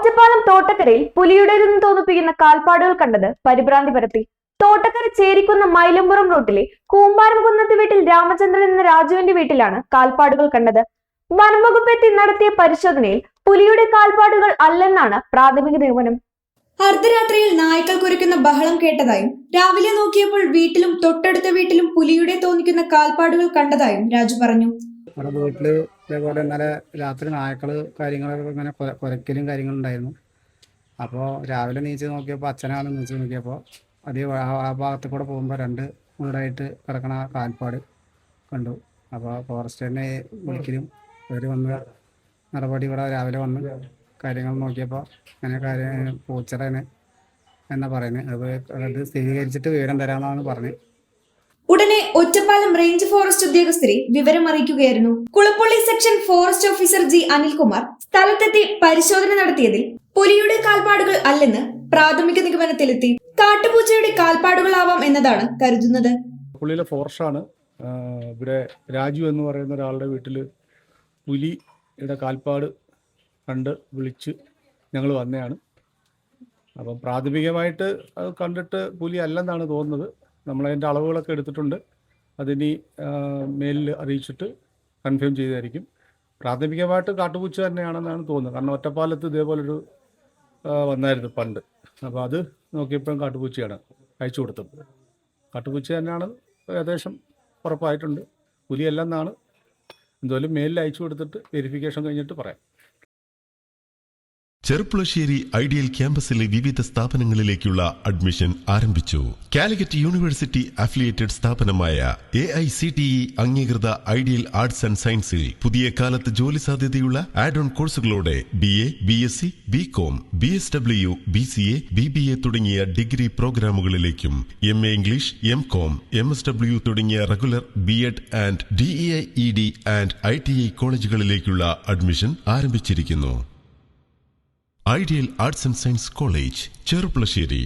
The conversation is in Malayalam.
ഒറ്റപ്പാലം തോട്ടക്കരയിൽ പുലിയുടേതെന്ന് തോന്നിപ്പിക്കുന്ന കാൽപ്പാടുകൾ കണ്ടത് പരിഭ്രാന്തി പരത്തി. തോട്ടക്കര ചേരിക്കുന്ന മൈലമ്പുറം റൂട്ടിലെ കൂമ്പാരംകുന്നത്ത് വീട്ടിൽ രാമചന്ദ്രൻ എന്ന രാജുവിന്റെ വീട്ടിലാണ് കാൽപ്പാടുകൾ കണ്ടത്. വനംവകുപ്പ് എത്തി നടത്തിയ പരിശോധനയിൽ പുലിയുടെ കാൽപ്പാടുകൾ അല്ലെന്നാണ് പ്രാഥമിക നിഗമനം. അർദ്ധരാത്രിയിൽ നായ്ക്കൾ കുരയ്ക്കുന്ന ബഹളം കേട്ടതായും രാവിലെ നോക്കിയപ്പോൾ വീട്ടിലും തൊട്ടടുത്ത വീട്ടിലും പുലിയുടെ തോന്നിക്കുന്ന കാൽപ്പാടുകൾ കണ്ടതായും രാജു പറഞ്ഞു. നമ്മുടെ വീട്ടില് ഇതേപോലെ ഇന്നലെ രാത്രി നായ്ക്കള് കാര്യങ്ങളൊക്കെ ഇങ്ങനെ കുരയ്ക്കലും കാര്യങ്ങളുണ്ടായിരുന്നു. അപ്പോൾ രാവിലെ നീച്ച് നോക്കിയപ്പോൾ അച്ഛനാണ് നീച്ച് നോക്കിയപ്പോൾ ആ ഭാഗത്ത് കൂടെ പോകുമ്പോൾ 2 വീടായിട്ട് കിടക്കണ കാൽപ്പാട് കണ്ടു. അപ്പോൾ ഫോറസ്റ്റ് തന്നെ വിളിക്കലും അവർ വന്ന് നടപടി ഇവിടെ രാവിലെ വന്ന് കാര്യങ്ങൾ നോക്കിയപ്പോൾ അങ്ങനെ പൂച്ചറയാണ് എന്നാ പറയുന്നത്. അത് സ്ഥിരീകരിച്ചിട്ട് വിവരം തരാമെന്നാണ് പറഞ്ഞത്. ഉടനെ ഒറ്റപ്പാലം റേഞ്ച് ഫോറസ്റ്റ് ഉദ്യോഗസ്ഥരെ വിവരം അറിയിക്കുകയായിരുന്നു. Kulappally section forest officer G Anilkumar സ്ഥലത്തെത്തി പരിശോധന നടത്തിയതിൽ പുലിയുടെ കാൽപ്പാടുകൾ അല്ലെന്ന് പ്രാഥമിക നിഗമനത്തിലെത്തി. കാട്ടുപൂച്ചയുടെ കാൽപ്പാടുകളാവാം എന്നതാണ് കരുതുന്നത്. പുള്ളിയിലെ ഫോറസ്റ്റാണ്. ഇവിടെ രാജു എന്ന് പറയുന്ന ഒരാളുടെ വീട്ടിൽ പുലിയുടെ കാൽപ്പാട് കണ്ട് വിളിച്ച് ഞങ്ങൾ വന്നതാണ്. അപ്പം പ്രാഥമികമായിട്ട് അത് കണ്ടിട്ട് പുലി അല്ലെന്നാണ് തോന്നുന്നത്. നമ്മളതിൻ്റെ അളവുകളൊക്കെ എടുത്തിട്ടുണ്ട്. അതിനി മേലിൽ അറിയിച്ചിട്ട് കൺഫേം ചെയ്തായിരിക്കും. പ്രാഥമികമായിട്ട് കാട്ടുപൂച്ച തന്നെയാണെന്നാണ് തോന്നുന്നത്. കാരണം ഒറ്റപ്പാലത്ത് ഇതേപോലൊരു വന്നായിരുന്നു പണ്ട്. അപ്പോൾ അത് നോക്കിയപ്പോഴും കാട്ടുപൂച്ചയാണ് അയച്ചു കൊടുത്തത്. കാട്ടുപൂച്ച തന്നെയാണ് ഏകദേശം ഉറപ്പായിട്ടുണ്ട്. പുലിയല്ലെന്നാണ് എന്തായാലും മേലിൽ അയച്ചു കൊടുത്തിട്ട് വെരിഫിക്കേഷൻ കഴിഞ്ഞിട്ട് പറയാം. ചെറുപ്പുളശ്ശേരി ഐഡിയൽ ക്യാമ്പസിലെ വിവിധ സ്ഥാപനങ്ങളിലേക്കുള്ള അഡ്മിഷൻ ആരംഭിച്ചു. കാലിക്കറ്റ് യൂണിവേഴ്സിറ്റി അഫിലിയേറ്റഡ് സ്ഥാപനമായ AICTE അംഗീകൃത ഐഡിയൽ ആർട്സ് ആൻഡ് സയൻസിൽ പുതിയ കാലത്ത് ജോലി സാധ്യതയുള്ള ആഡ് ഓൺ കോഴ്സുകളോടെ BA, BSc, BCom, BSW, BCA, BBA തുടങ്ങിയ ഡിഗ്രി പ്രോഗ്രാമുകളിലേക്കും MA ഇംഗ്ലീഷ്, MCom, MSW തുടങ്ങിയ regular BEd and DEIED and ITI കോളേജുകളിലേക്കുള്ള അഡ്മിഷൻ ആരംഭിച്ചിരിക്കുന്നു. Ideal arts and Science College, Cherpulassery.